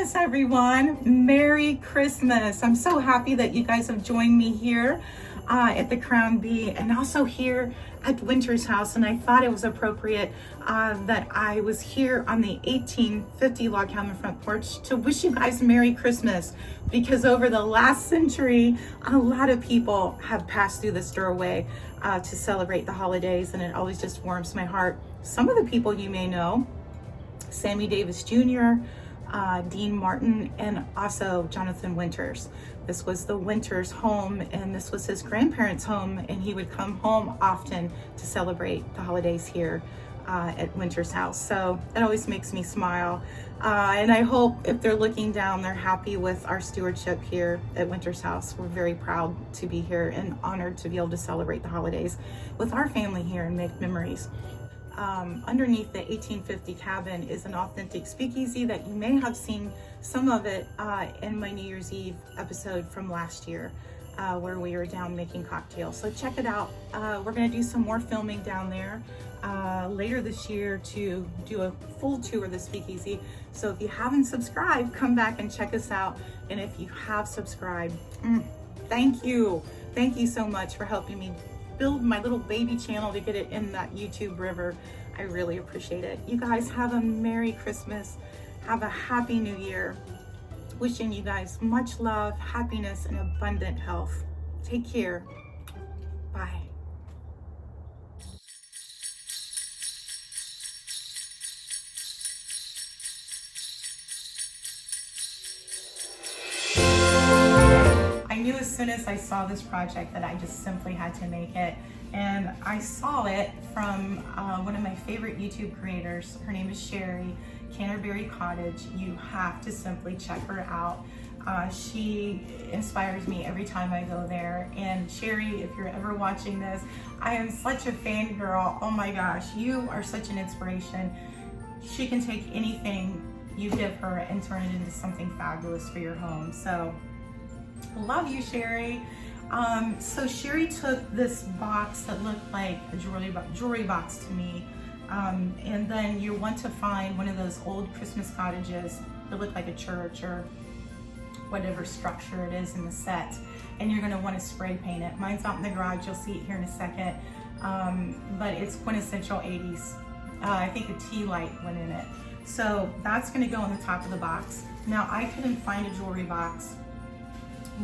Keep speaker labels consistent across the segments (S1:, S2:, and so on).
S1: Christmas, everyone. Merry Christmas. I'm so happy that you guys have joined me here at the Crown Bee and also here at Winter's house. And I thought it was appropriate that I was here on the 1850 log cabin front porch to wish you guys Merry Christmas, because over the last century, a lot of people have passed through this doorway to celebrate the holidays, and it always just warms my heart. Some of the people you may know: Sammy Davis Jr., Dean Martin, and also Jonathan Winters. This was the Winters home, and this was his grandparents' home, and he would come home often to celebrate the holidays here at Winters house. So it always makes me smile. And I hope if they're looking down, they're happy with our stewardship here at Winters house. We're very proud to be here and honored to be able to celebrate the holidays with our family here and make memories. Underneath the 1850 cabin is an authentic speakeasy that you may have seen some of it in my New Year's Eve episode from last year, where we were down making cocktails. So check it out. We're going to do some more filming down there later this year to do a full tour of the speakeasy. So if you haven't subscribed, come back and check us out. And if you have subscribed, thank you. Thank you so much for helping me build my little baby channel to get it in that YouTube river. I really appreciate it. You guys have a Merry Christmas. Have a Happy New Year. Wishing you guys much love, happiness, and abundant health. Take care. Bye. I knew as soon as I saw this project that I just simply had to make it. And I saw it from one of my favorite YouTube creators. Her name is Sherry, Canterbury Cottage. You have to simply check her out. She inspires me every time I go there. And Sherry, if you're ever watching this, I am such a fangirl. Oh my gosh, you are such an inspiration. She can take anything you give her and turn it into something fabulous for your home. So love you, Sherry. So Sherry took this box that looked like a jewelry box to me, and then you want to find one of those old Christmas cottages that look like a church or whatever structure it is in the set, and you're going to want to spray paint it. Mine's out in the garage. You'll see it here in a second, but it's quintessential 80s. I think a tea light went in it. So that's going to go on the top of the box. Now, I couldn't find a jewelry box,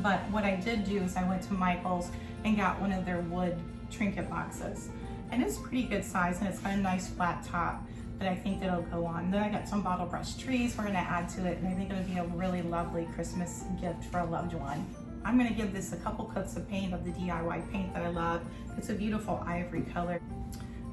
S1: but what I did do is I went to Michael's and got one of their wood trinket boxes. And it's pretty good size, and it's got a nice flat top that I think that'll go on. Then I got some bottle brush trees we're gonna add to it, and I think it'll be a really lovely Christmas gift for a loved one. I'm gonna give this a couple coats of paint of the DIY paint that I love. It's a beautiful ivory color.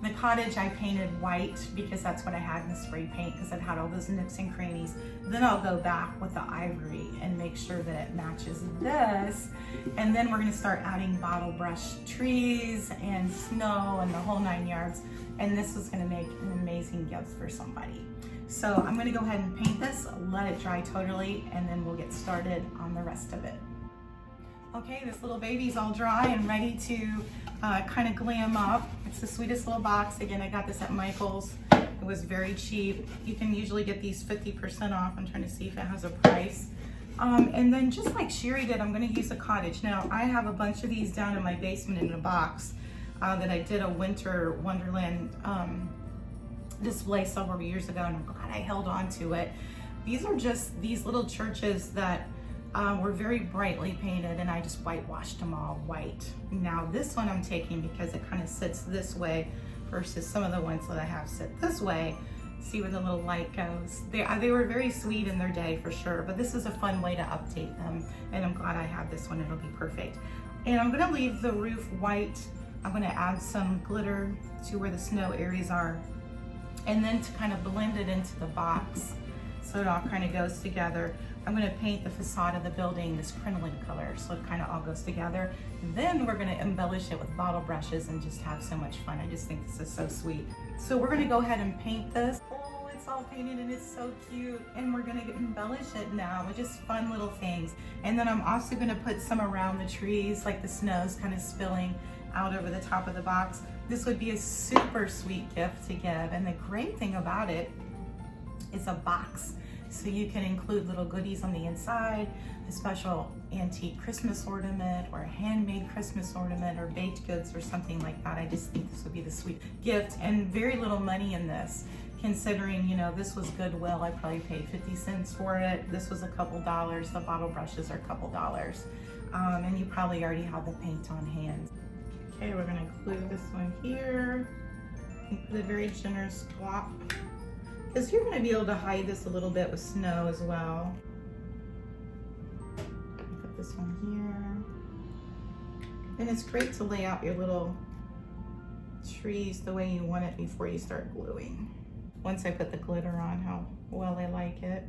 S1: The cottage I painted white because that's what I had in the spray paint, because it had all those nooks and crannies. Then I'll go back with the ivory and make sure that it matches this. And then we're gonna start adding bottle brush trees and snow and the whole 9 yards. And this is gonna make an amazing gift for somebody. So I'm gonna go ahead and paint this, let it dry totally, and then we'll get started on the rest of it. Okay, this little baby's all dry and ready to kind of glam up. It's the sweetest little box. Again, I got this at Michael's. It was very cheap. You can usually get these 50% off. I'm trying to see if it has a price. And then just like Sherry did, I'm gonna use a cottage. Now, I have a bunch of these down in my basement in a box that I did a Winter Wonderland display several years ago, and I'm glad I held on to it. These are just these little churches that were very brightly painted, and I just whitewashed them all white. Now this one I'm taking because it kind of sits this way versus some of the ones that I have sit this way. See where the little light goes. They were very sweet in their day for sure, but this is a fun way to update them, and I'm glad I have this one. It'll be perfect. And I'm gonna leave the roof white. I'm gonna add some glitter to where the snow areas are, and then to kind of blend it into the box so it all kind of goes together. I'm gonna paint the facade of the building this crinoline color so it kind of all goes together. Then we're gonna embellish it with bottle brushes and just have so much fun. I just think this is so sweet. So we're gonna go ahead and paint this. Oh, it's all painted and it's so cute. And we're gonna embellish it now with just fun little things. And then I'm also gonna put some around the trees, like the snow's kind of spilling out over the top of the box. This would be a super sweet gift to give. And the great thing about it is a box. So you can include little goodies on the inside, a special antique Christmas ornament or a handmade Christmas ornament or baked goods or something like that. I just think this would be the sweet gift, and very little money in this, considering, you know, this was Goodwill. I probably paid 50 cents for it. This was a couple dollars. The bottle brushes are a couple dollars. And you probably already have the paint on hand. Okay, we're gonna glue this one here. Put a very generous glop, because you're gonna be able to hide this a little bit with snow as well. Put this one here. And it's great to lay out your little trees the way you want it before you start gluing. Once I put the glitter on, how well I like it.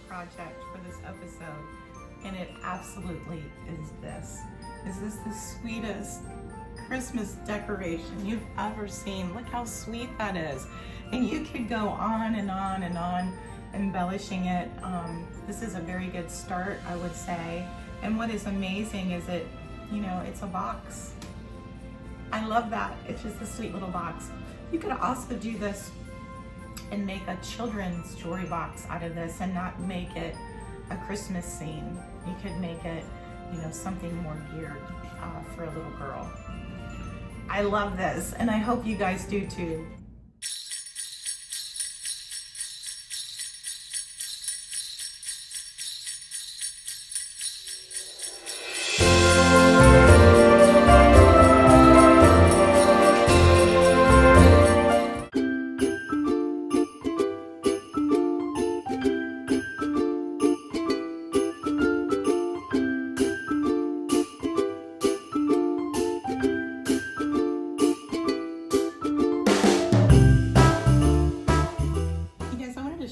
S1: Project for this episode, and it absolutely is this. Is this the sweetest Christmas decoration you've ever seen? Look how sweet that is. And you could go on and on and on embellishing it. This is a very good start, I would say. And what is amazing is it, you know, it's a box. I love that. It's just a sweet little box. You could also do this and make a children's jewelry box out of this and not make it a Christmas scene. You could make it, you know, something more geared for a little girl. I love this, and I hope you guys do too.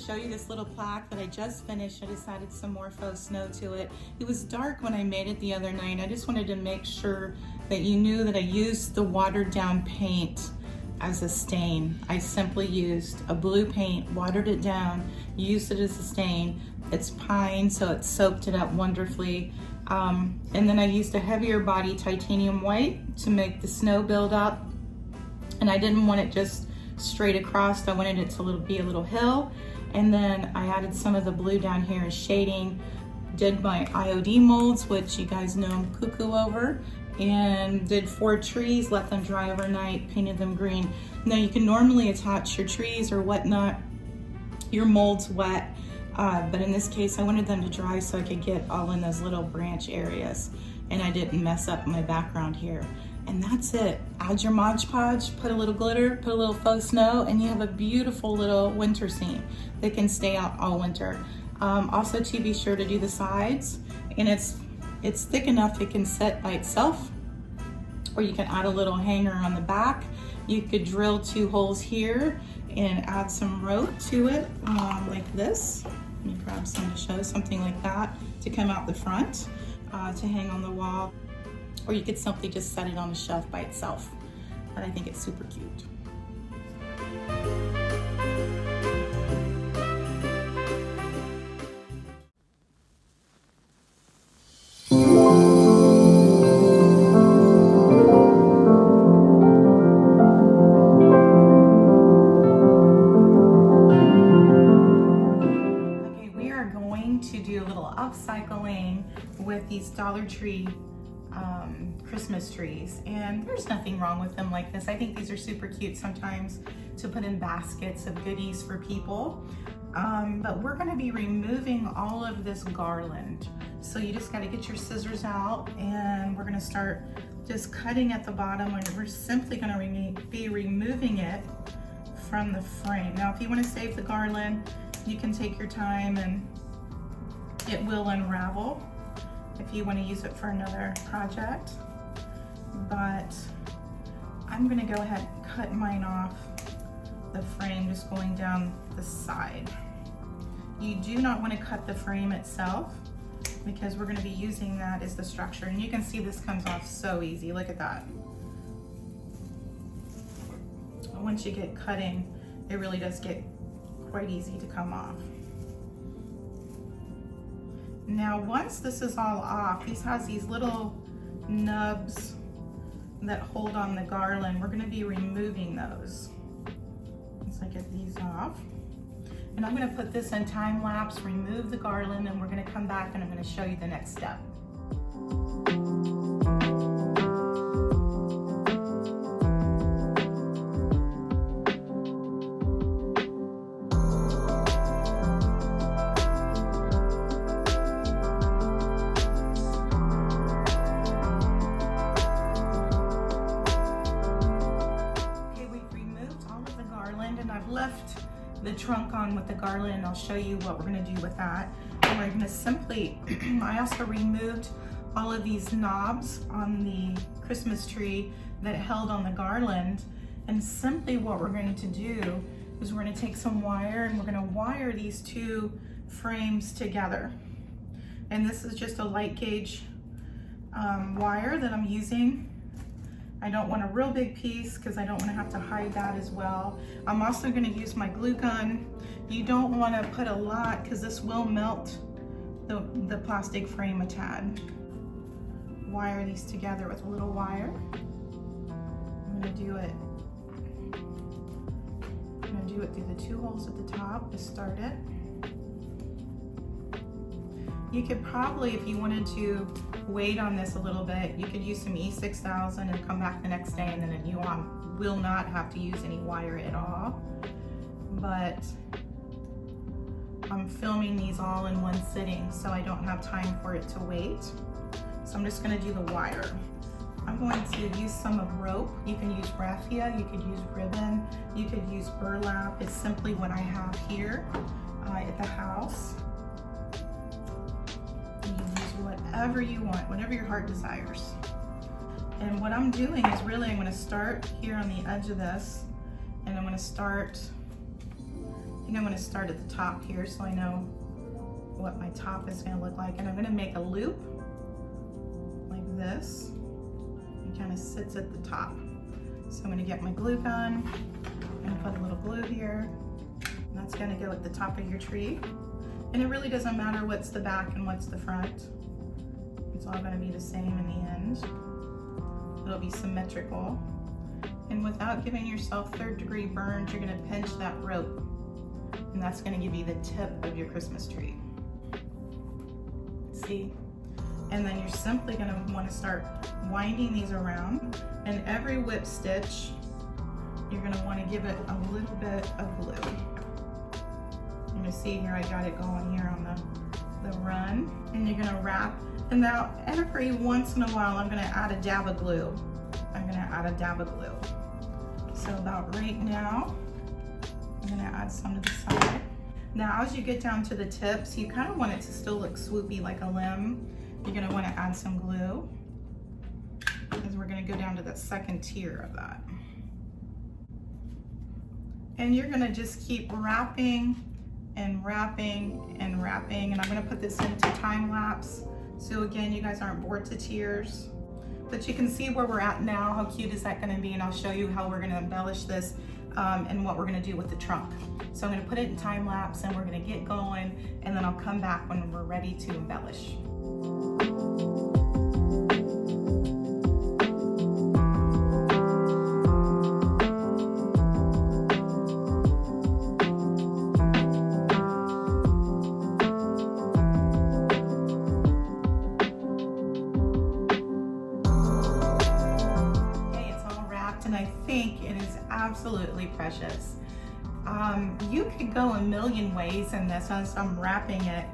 S1: Show you this little plaque that I just finished. I just added some more faux snow to it. It was dark when I made it the other night. I just wanted to make sure that you knew that I used the watered down paint as a stain. I simply used a blue paint, watered it down, used it as a stain. It's pine, so it soaked it up wonderfully. And then I used a heavier body titanium white to make the snow build up. And I didn't want it just straight across. I wanted it to be a little hill. And then I added some of the blue down here as shading, did my IOD molds, which you guys know I'm cuckoo over, and did 4 trees, let them dry overnight, painted them green. Now you can normally attach your trees or whatnot, your molds wet, but in this case I wanted them to dry so I could get all in those little branch areas and I didn't mess up my background here. And that's it. Add your Mod Podge, put a little glitter, put a little faux snow, and you have a beautiful little winter scene that can stay out all winter. Also, to be sure to do the sides, and it's thick enough it can set by itself, or you can add a little hanger on the back. You could drill 2 holes here and add some rope to it, like this. Let me grab some to show, something like that, to come out the front, to hang on the wall. Or you could simply just set it on a shelf by itself. But I think it's super cute. Okay, we are going to do a little upcycling with these Dollar Tree Christmas trees, and there's nothing wrong with them like this. I think these are super cute sometimes to put in baskets of goodies for people, but we're going to be removing all of this garland. So you just got to get your scissors out, and we're going to start just cutting at the bottom, and we're simply going to be removing it from the frame. Now if you want to save the garland, you can take your time and it will unravel if you want to use it for another project. But I'm going to go ahead and cut mine off the frame, just going down the side. You do not want to cut the frame itself because we're going to be using that as the structure. And you can see this comes off so easy. Look at that. Once you get cutting, it really does get quite easy to come off. Now, once this is all off, these has these little nubs that hold on the garland. We're going to be removing those. Once I get these off. And I'm going to put this in time lapse, remove the garland, and we're going to come back and I'm going to show you the next step. Left the trunk on with the garland, and I'll show you what we're going to do with that. And we're going to simply, I also removed all of these knobs on the Christmas tree that held on the garland, and simply what we're going to do is we're going to take some wire and we're going to wire these two frames together. And this is just a light gauge wire that I'm using. I don't want a real big piece because I don't want to have to hide that as well. I'm also going to use my glue gun. You don't want to put a lot because this will melt the plastic frame a tad. Wire these together with a little wire. I'm going to do it. I'm going to do it through the two holes at the top to start it. You could probably, if you wanted to wait on this a little bit, you could use some E6000 and come back the next day, and then you will not have to use any wire at all. But I'm filming these all in one sitting, so I don't have time for it to wait. So I'm just going to do the wire. I'm going to use some of rope. You can use raffia, you could use ribbon, you could use burlap. It's simply what I have here at the house. You can use whatever you want, whatever your heart desires. And what I'm doing is really, I'm going to start here on the edge of this, and I'm going to start, I think I'm going to start at the top here so I know what my top is going to look like. And I'm going to make a loop like this. It kind of sits at the top. So I'm going to get my glue gun and put a little glue here. And that's going to go at the top of your tree. And it really doesn't matter what's the back and what's the front. It's all going to be the same in the end. It'll be symmetrical. And without giving yourself third-degree burns, you're going to pinch that rope. And that's going to give you the tip of your Christmas tree. See? And then you're simply going to want to start winding these around. And every whip stitch, you're going to want to give it a little bit of glue. You're going to see here I got it going here on the run. And you're going to wrap. And now every once in a while I'm going to add a dab of glue. I'm going to add a dab of glue. So about right now, I'm going to add some to the side. Now as you get down to the tips, you kind of want it to still look swoopy like a limb. You're going to want to add some glue because we're going to go down to the second tier of that. And you're going to just keep wrapping and wrapping and wrapping. And I'm going to put this into time lapse. So again, you guys aren't bored to tears. But you can see where we're at now. How cute is that going to be? And I'll show you how we're going to embellish this and what we're going to do with the trunk. So I'm going to put it in time lapse and we're going to get going, and then I'll come back when we're ready to embellish. And I think it is absolutely precious. You could go a million ways in this as I'm wrapping it.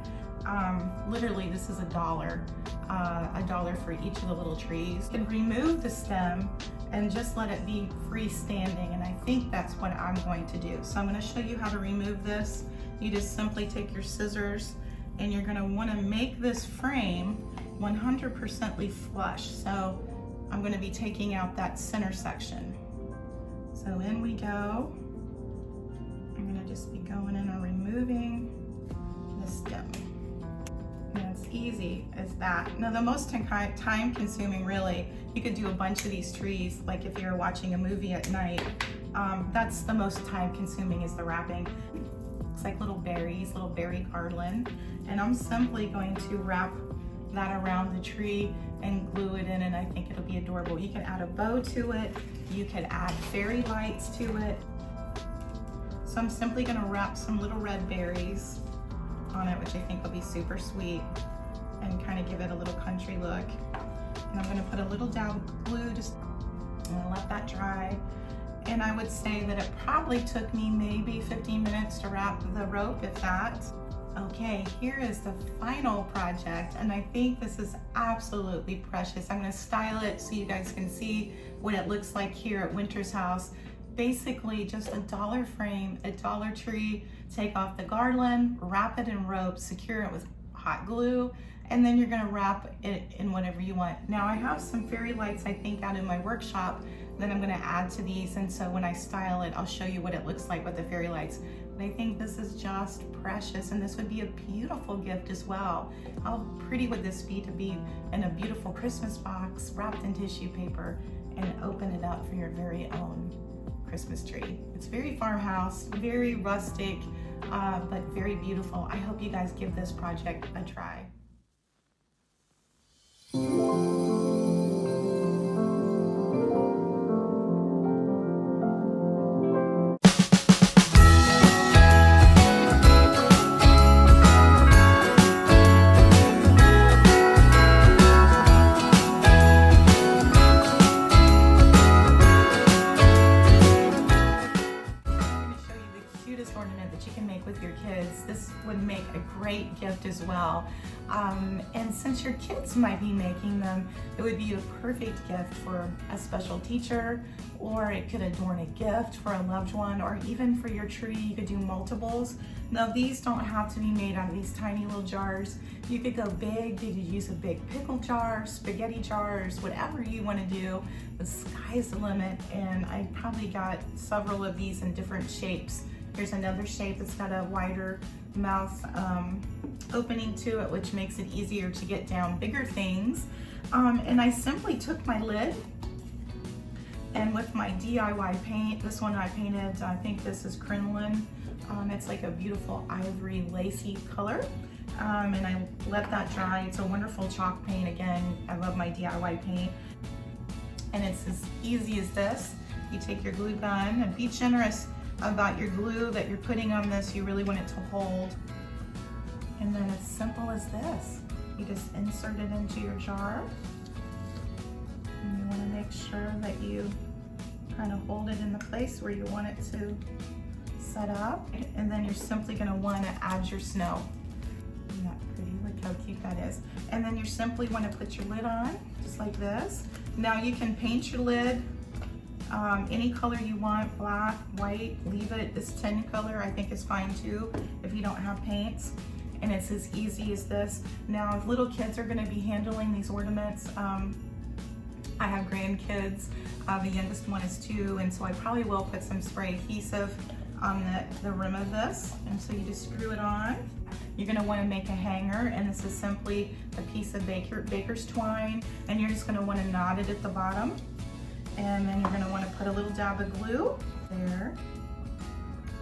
S1: Literally, this is $1 for each of the little trees. You can remove the stem and just let it be freestanding, and I think that's what I'm going to do. So I'm going to show you how to remove this. You just simply take your scissors and you're going to want to make this frame 100% flush. So I'm going to be taking out that center section. So in we go. I'm going to just be going in and removing easy as that. Now the most time consuming, really, you could do a bunch of these trees, like if you're watching a movie at night. That's the most time consuming, is the wrapping. It's like little berries, little berry garland. And I'm simply going to wrap that around the tree and glue it in, and I think it'll be adorable. You can add a bow to it. You could add fairy lights to it. So I'm simply gonna wrap some little red berries on it, which I think will be super sweet and kind of give it a little country look. And I'm gonna put a little dab of glue, just let that dry. And I would say that it probably took me maybe 15 minutes to wrap the rope, if that. Okay, here is the final project, and I think this is absolutely precious. I'm gonna style it so you guys can see what it looks like here at Winter's house. Basically just a dollar frame at Dollar Tree. Take off the garland, wrap it in rope, secure it with hot glue, and then you're gonna wrap it in whatever you want. Now I have some fairy lights, I think, out in my workshop that I'm gonna add to these, and so when I style it, I'll show you what it looks like with the fairy lights. But I think this is just precious, and this would be a beautiful gift as well. How pretty would this be to be in a beautiful Christmas box, wrapped in tissue paper, and open it up for your very own Christmas tree. It's very farmhouse, very rustic, but very beautiful. I hope you guys give this project a try. Ornament that you can make with your kids. This would make a great gift as well. And since your kids might be making them, it would be a perfect gift for a special teacher, or it could adorn a gift for a loved one, or even for your tree. You could do multiples. Now these don't have to be made out of these tiny little jars. You could go big. You could use a big pickle jar, spaghetti jars, whatever you want to do. The sky's the limit, and I probably got several of these in different shapes. Here's another shape that's got a wider mouth opening to it, which makes it easier to get down bigger things. And I simply took my lid, and with my DIY paint, this one I painted, I think this is crinoline. It's like a beautiful ivory lacy color. And I let that dry. It's a wonderful chalk paint. Again, I love my DIY paint. And it's as easy as this. You take your glue gun, and be generous about your glue that you're putting on this. You really want it to hold. And then it's simple as this. You just insert it into your jar. And you want to make sure that you kind of hold it in the place where you want it to set up. And then you're simply going to want to add your snow. Isn't that pretty? Look how cute that is. And then you simply want to put your lid on, just like this. Now you can paint your lid any color you want, black, white, leave it this tin color, I think is fine too, if you don't have paints. And it's as easy as this. Now, if little kids are gonna be handling these ornaments, I have grandkids, the youngest one is 2, and so I probably will put some spray adhesive on the rim of this. And so you just screw it on. You're gonna wanna make a hanger, and this is simply a piece of baker's twine, and you're just gonna wanna knot it at the bottom. And then you're gonna wanna put a little dab of glue there.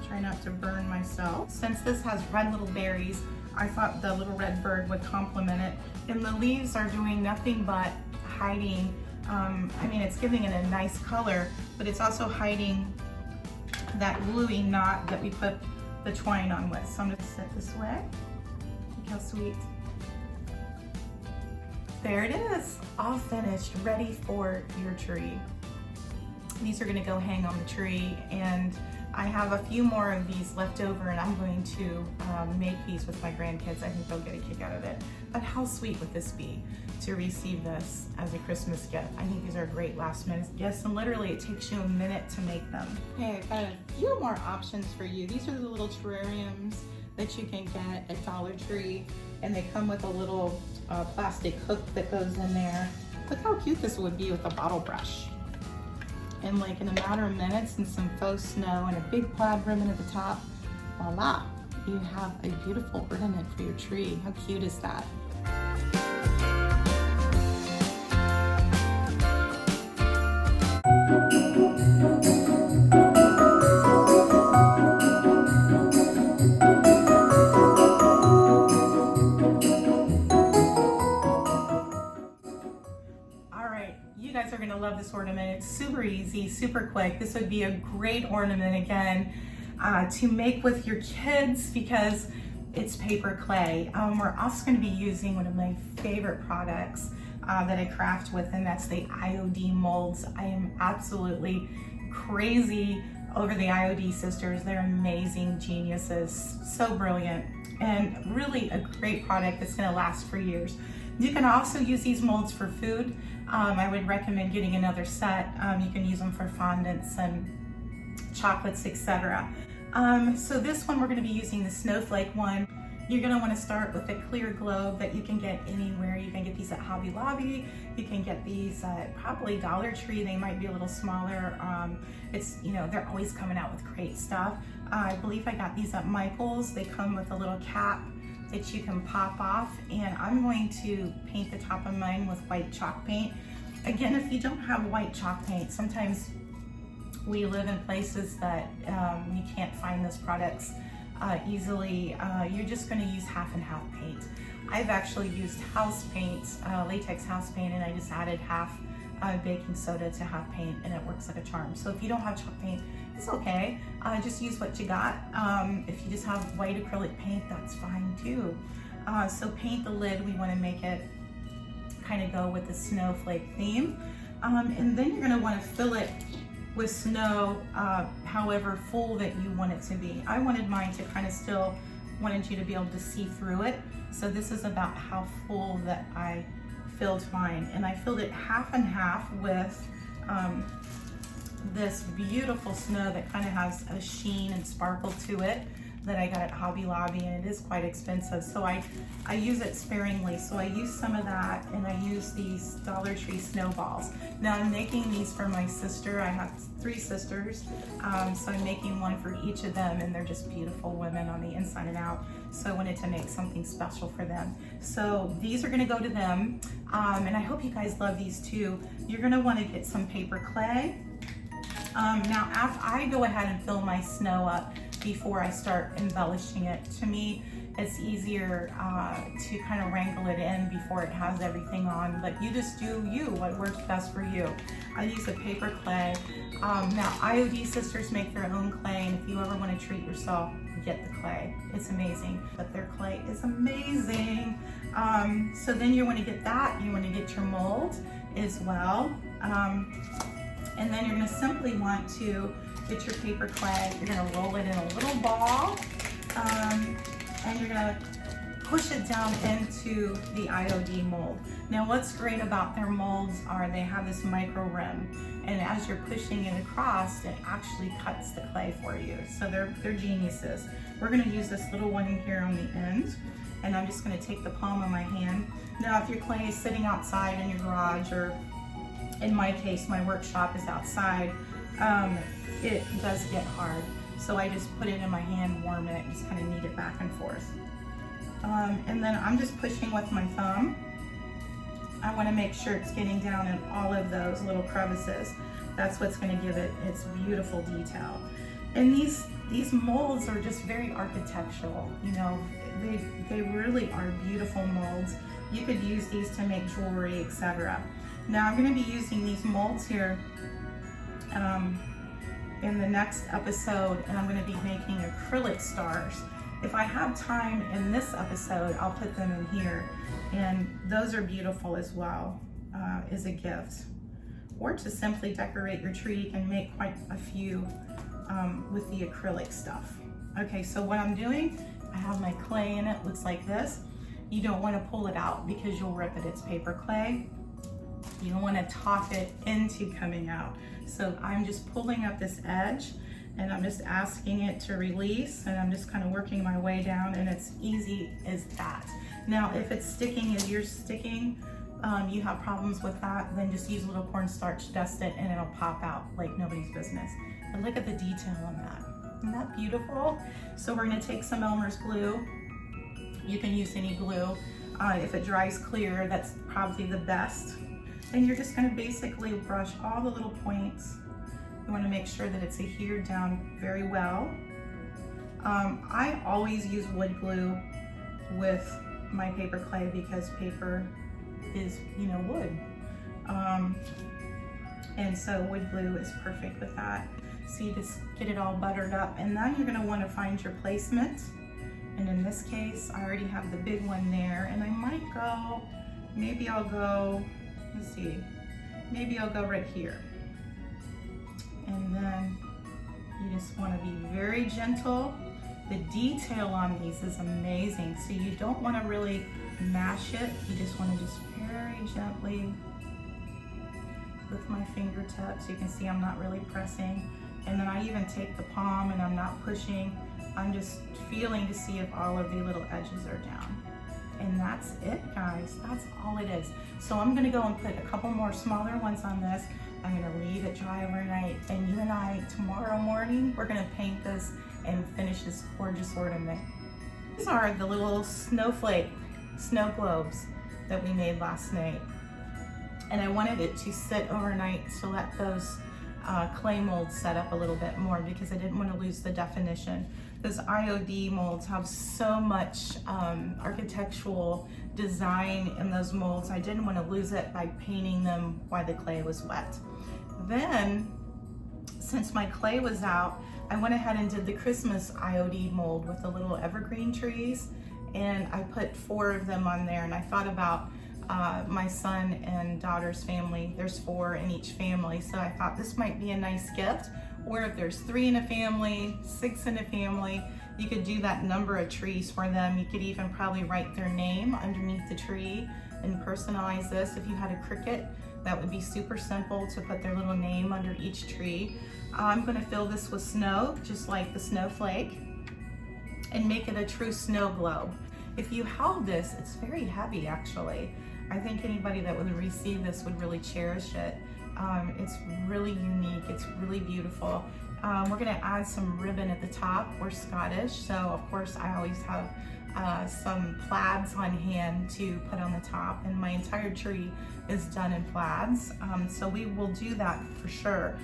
S1: Try not to burn myself. Since this has red little berries, I thought the little red bird would complement it. And the leaves are doing nothing but hiding, I mean, it's giving it a nice color, but it's also hiding that gluey knot that we put the twine on with. So I'm gonna set this way. Look how sweet. There it is, all finished, ready for your tree. These are gonna go hang on the tree, and I have a few more of these left over, and I'm going to make these with my grandkids. I think they'll get a kick out of it. But how sweet would this be to receive this as a Christmas gift? I think these are great last minute gifts, and literally it takes you a minute to make them. Okay, I've got a few more options for you. These are the little terrariums that you can get at Dollar Tree, and they come with a little plastic hook that goes in there. Look how cute this would be with a bottle brush. And like in a matter of minutes and some faux snow and a big plaid ribbon at the top, voila, you have a beautiful ornament for your tree. How cute is that? You guys are gonna love this ornament. It's super easy, super quick. This would be a great ornament again to make with your kids because it's paper clay. We're also gonna be using one of my favorite products that I craft with, and that's the IOD molds. I am absolutely crazy over the IOD sisters. They're amazing geniuses, so brilliant, and really a great product that's gonna last for years. You can also use these molds for food. I would recommend getting another set. You can use them for fondants and chocolates, etc. So this one, we're going to be using the snowflake one. You're going to want to start with a clear globe that you can get anywhere. You can get these at Hobby Lobby. You can get these at probably Dollar Tree. They might be a little smaller. They're always coming out with great stuff. I believe I got these at Michael's. They come with a little cap that you can pop off, and I'm going to paint the top of mine with white chalk paint. Again, if you don't have white chalk paint, sometimes we live in places that you can't find those products easily. You're just going to use half and half paint. I've actually used house paint, latex house paint, and I just added half baking soda to half paint, and it works like a charm. So if you don't have chalk paint, it's okay. Just use what you got. If you just have white acrylic paint, that's fine too. So paint the lid. We want to make it kind of go with the snowflake theme. And then you're going to want to fill it with snow, however full that you want it to be. I wanted mine to kind of still wanted you to be able to see through it. So this is about how full that I filled mine. And I filled it half and half with this beautiful snow that kind of has a sheen and sparkle to it that I got at Hobby Lobby, and it is quite expensive. So I use it sparingly. So I use some of that, and I use these Dollar Tree snowballs. Now I'm making these for my sister. I have 3 sisters, so I'm making one for each of them, and they're just beautiful women on the inside and out. So I wanted to make something special for them. So these are gonna go to them, and I hope you guys love these too. You're gonna wanna get some paper clay. Now, after I go ahead and fill my snow up before I start embellishing it. To me, it's easier to kind of wrangle it in before it has everything on, but you just do you, what works best for you. I use a paper clay. Now, IOD sisters make their own clay, and if you ever want to treat yourself, get the clay. It's amazing, but their clay is amazing. So then you want to get that. You want to get your mold as well. And then you're going to simply want to get your paper clay. You're going to roll it in a little ball, and you're going to push it down into the IOD mold. Now, what's great about their molds are they have this micro rim, and as you're pushing it across, it actually cuts the clay for you. So they're geniuses. We're going to use this little one here on the end, and I'm just going to take the palm of my hand. Now, if your clay is sitting outside in your garage, or in my case, my workshop is outside, it does get hard. So I just put it in my hand, warm it, just kind of knead it back and forth. And then I'm just pushing with my thumb. I want to make sure it's getting down in all of those little crevices. That's what's going to give it its beautiful detail. And these molds are just very architectural. You know, they really are beautiful molds. You could use these to make jewelry, etc. Now I'm going to be using these molds here in the next episode, and I'm going to be making acrylic stars. If I have time in this episode, I'll put them in here, and those are beautiful as well as a gift. Or to simply decorate your tree, you can make quite a few with the acrylic stuff. Okay, so what I'm doing, I have my clay in it, looks like this. You don't want to pull it out because you'll rip it, it's paper clay. You don't want to top it into coming out. So I'm just pulling up this edge, and I'm just asking it to release, and I'm just kind of working my way down, and it's easy as that. Now, if it's sticking as you're sticking, you have problems with that, then just use a little cornstarch, dust it, and it'll pop out like nobody's business. But look at the detail on that. Isn't that beautiful? So we're gonna take some Elmer's glue. You can use any glue. If it dries clear, that's probably the best. And you're just gonna basically brush all the little points. You wanna make sure that it's adhered down very well. I always use wood glue with my paper clay because paper is, you know, wood. And so wood glue is perfect with that. So you just get it all buttered up, and then you're gonna wanna find your placement. And in this case, I already have the big one there, and I might go, maybe I'll go, let's see, maybe I'll go right here. And then you just wanna be very gentle. The detail on these is amazing. So you don't wanna really mash it. You just wanna just very gently with my fingertips. You can see I'm not really pressing. And then I even take the palm and I'm not pushing. I'm just feeling to see if all of the little edges are down. And that's it, guys. That's all it is. So I'm gonna go and put a couple more smaller ones on this. I'm gonna leave it dry overnight. And you and I, tomorrow morning, we're gonna paint this and finish this gorgeous ornament. These are the little snowflake snow globes that we made last night. And I wanted it to sit overnight to let those clay molds set up a little bit more because I didn't want to lose the definition. Those IOD molds have so much architectural design in those molds. I didn't want to lose it by painting them while the clay was wet. Then, since my clay was out, I went ahead and did the Christmas IOD mold with the little evergreen trees, and I put 4 of them on there, and I thought about my son and daughter's family. There's 4 in each family, so I thought this might be a nice gift. Or if there's 3 in a family, 6 in a family, you could do that number of trees for them. You could even probably write their name underneath the tree and personalize this. If you had a cricket, that would be super simple to put their little name under each tree. I'm gonna fill this with snow, just like the snowflake, and make it a true snow globe. If you held this, it's very heavy actually. I think anybody that would receive this would really cherish it. It's really unique, it's really beautiful. We're gonna add some ribbon at the top. We're Scottish, so of course I always have some plaids on hand to put on the top, and my entire tree is done in plaids. So we will do that for sure.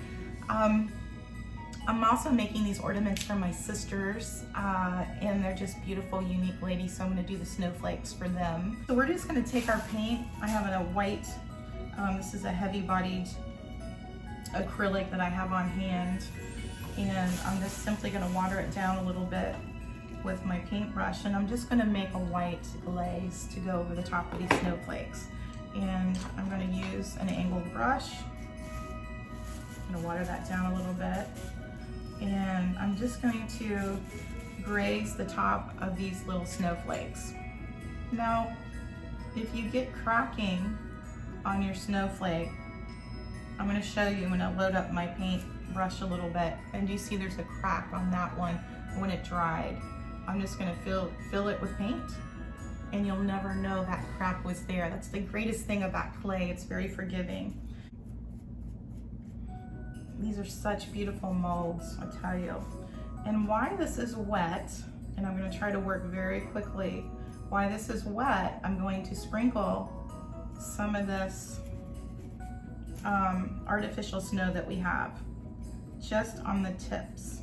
S1: I'm also making these ornaments for my sisters, and they're just beautiful, unique ladies, so I'm gonna do the snowflakes for them. So we're just gonna take our paint. I have a white, this is a heavy-bodied acrylic that I have on hand, and I'm just simply gonna water it down a little bit with my paintbrush, and I'm just gonna make a white glaze to go over the top of these snowflakes. And I'm gonna use an angled brush. I'm gonna water that down a little bit. And I'm just going to graze the top of these little snowflakes. Now, if you get cracking on your snowflake, I'm going to show you when I load up my paint brush a little bit, and you see there's a crack on that one when it dried. I'm just going to fill it with paint, and you'll never know that crack was there. That's the greatest thing about clay. It's very forgiving. These are such beautiful molds, I tell you. And why this is wet, and I'm gonna try to work very quickly, why this is wet, I'm going to sprinkle some of this artificial snow that we have, just on the tips.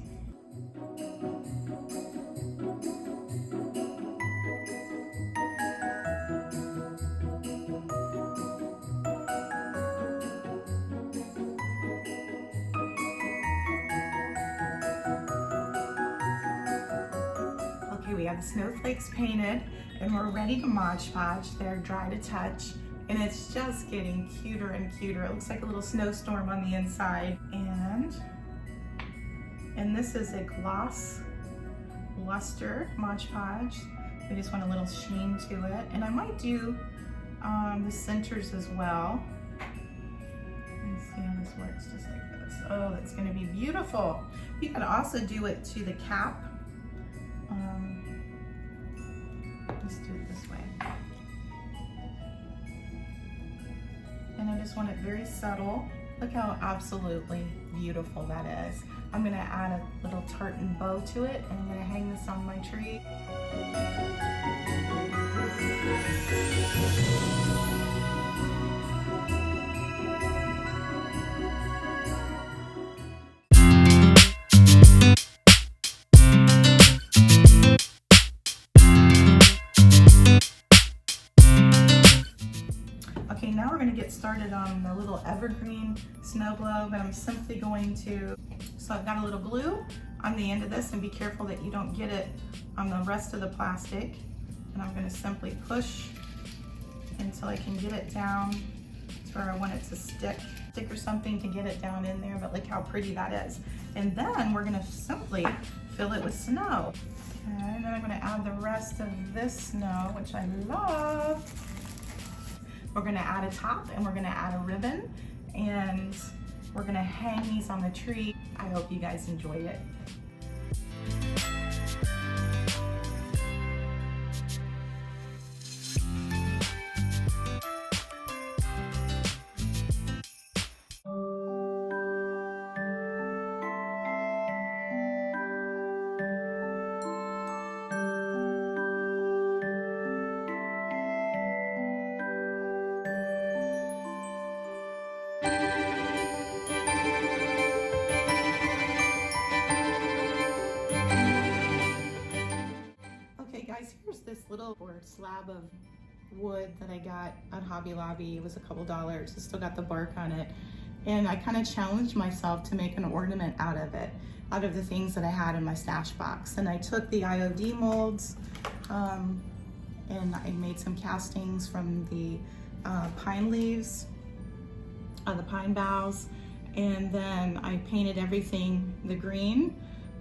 S1: We have the snowflakes painted, and we're ready to Mod Podge. They're dry to touch, and it's just getting cuter and cuter. It looks like a little snowstorm on the inside. And this is a gloss luster Mod Podge. We just want a little sheen to it, and I might do the centers as well. Let's see how this works, just like this. Oh, that's going to be beautiful. You can also do it to the cap. Let's do it this way. And I just want it very subtle. Look how absolutely beautiful that is. I'm gonna add a little tartan bow to it, and I'm gonna hang this on my tree. Okay, now we're going to get started on the little evergreen snow globe, and I'm simply going to, so I've got a little glue on the end of this, and be careful that you don't get it on the rest of the plastic. And I'm going to simply push until I can get it down to where I want it to stick or something to get it down in there, but look how pretty that is. And then we're going to simply fill it with snow. Okay, and then I'm going to add the rest of this snow, which I love. We're gonna add a top, and we're gonna add a ribbon, and we're gonna hang these on the tree. I hope you guys enjoy it. Guys, here's this little slab of wood that I got at Hobby Lobby. It was a couple dollars. It's still got the bark on it. And I kind of challenged myself to make an ornament out of it, out of the things that I had in my stash box. And I took the IOD molds and I made some castings from the pine leaves, the pine boughs. And then I painted everything the green.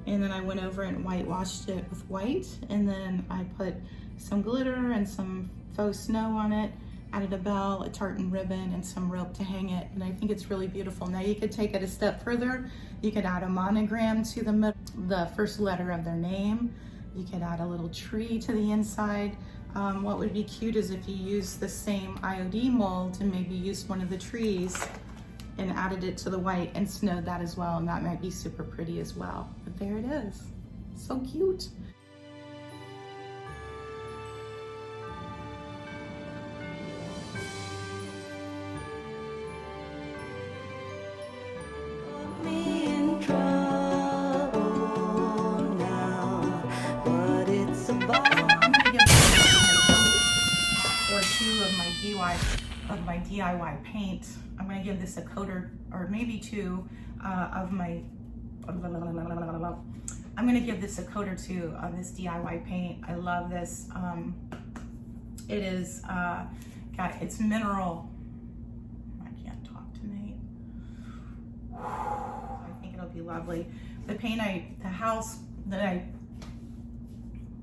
S1: And then I went over and whitewashed it with white, and then I put some glitter and some faux snow on it, added a bell, a tartan ribbon, and some rope to hang it, and I think it's really beautiful. Now you could take it a step further. You could add a monogram to the first letter of their name. You could add a little tree to the inside. What would be cute is if you use the same IOD mold and maybe used one of the trees and added it to the white and snowed that as well, and that might be super pretty as well. But there it is, so cute. Or two of my DIY paint. I'm gonna give this a coat or maybe two of my, I'm gonna give this a coat or two of this DIY paint. I love this. It is, it's mineral. I can't talk tonight. I think it'll be lovely. The paint the house that I